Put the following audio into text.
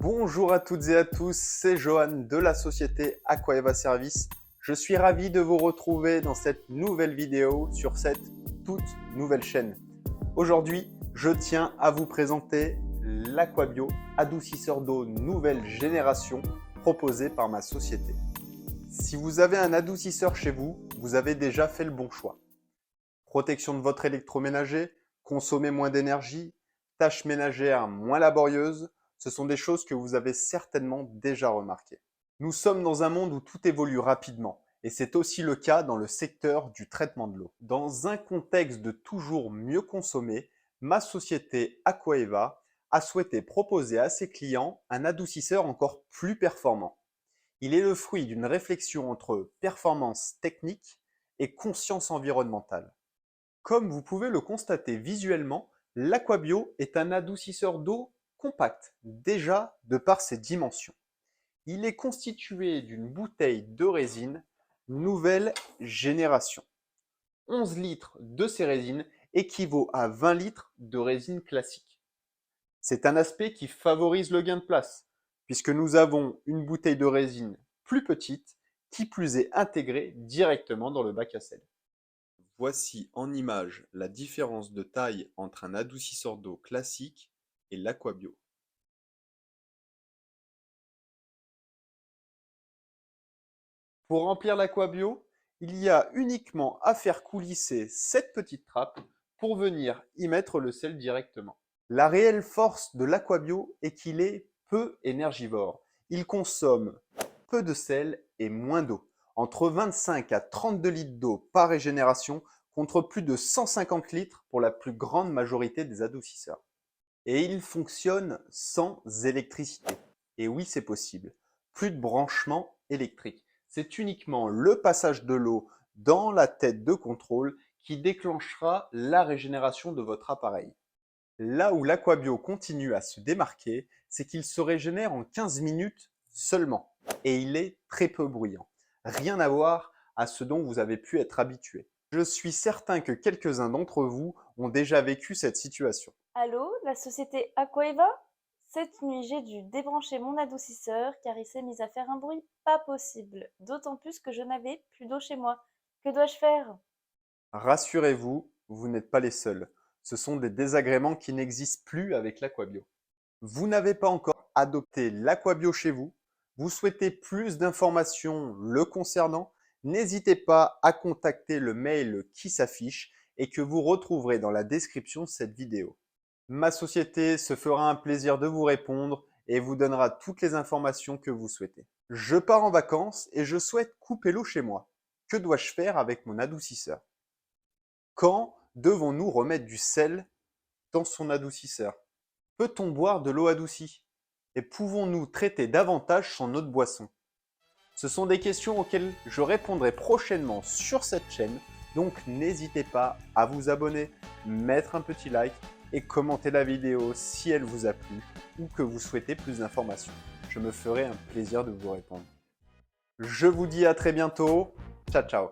Bonjour à toutes et à tous, c'est Johan de la société Aquaeva Service. Je suis ravi de vous retrouver dans cette nouvelle vidéo sur cette toute nouvelle chaîne. Aujourd'hui, je tiens à vous présenter l'Aquabio, adoucisseur d'eau nouvelle génération proposé par ma société. Si vous avez un adoucisseur chez vous, vous avez déjà fait le bon choix. Protection de votre électroménager, consommer moins d'énergie, tâches ménagères moins laborieuses, ce sont des choses que vous avez certainement déjà remarquées. Nous sommes dans un monde où tout évolue rapidement et c'est aussi le cas dans le secteur du traitement de l'eau. Dans un contexte de toujours mieux consommer, ma société Aquaeva a souhaité proposer à ses clients un adoucisseur encore plus performant. Il est le fruit d'une réflexion entre performance technique et conscience environnementale. Comme vous pouvez le constater visuellement, l'Aquabio est un adoucisseur d'eau compact, déjà de par ses dimensions. Il est constitué d'une bouteille de résine nouvelle génération. 11 litres de ces résines équivaut à 20 litres de résine classique. C'est un aspect qui favorise le gain de place, puisque nous avons une bouteille de résine plus petite, qui plus est intégrée directement dans le bac à sel. Voici en image la différence de taille entre un adoucisseur d'eau classique et l'Aquabio. Pour remplir l'Aquabio, il y a uniquement à faire coulisser cette petite trappe pour venir y mettre le sel directement. La réelle force de l'Aquabio est qu'il est peu énergivore. Il consomme peu de sel et moins d'eau, entre 25 à 32 litres d'eau par régénération contre plus de 150 litres pour la plus grande majorité des adoucisseurs. Et il fonctionne sans électricité. Et oui, c'est possible. Plus de branchement électrique. C'est uniquement le passage de l'eau dans la tête de contrôle qui déclenchera la régénération de votre appareil. Là où l'Aquabio continue à se démarquer, c'est qu'il se régénère en 15 minutes seulement. Et il est très peu bruyant. Rien à voir à ce dont vous avez pu être habitué. Je suis certain que quelques-uns d'entre vous ont déjà vécu cette situation. Allô, la société Aquaeva? Cette nuit, j'ai dû débrancher mon adoucisseur car il s'est mis à faire un bruit pas possible, d'autant plus que je n'avais plus d'eau chez moi. Que dois-je faire? Rassurez-vous, vous n'êtes pas les seuls. Ce sont des désagréments qui n'existent plus avec l'Aquabio. Vous n'avez pas encore adopté l'Aquabio chez vous, vous souhaitez plus d'informations le concernant, n'hésitez pas à contacter le mail qui s'affiche et que vous retrouverez dans la description de cette vidéo. Ma société se fera un plaisir de vous répondre et vous donnera toutes les informations que vous souhaitez. Je pars en vacances et je souhaite couper l'eau chez moi. Que dois-je faire avec mon adoucisseur? Quand devons-nous remettre du sel dans son adoucisseur? Peut-on boire de l'eau adoucie? Et pouvons-nous traiter davantage son eau de boisson? Ce sont des questions auxquelles je répondrai prochainement sur cette chaîne, donc n'hésitez pas à vous abonner, mettre un petit like et commenter la vidéo si elle vous a plu ou que vous souhaitez plus d'informations. Je me ferai un plaisir de vous répondre. Je vous dis à très bientôt. Ciao, ciao.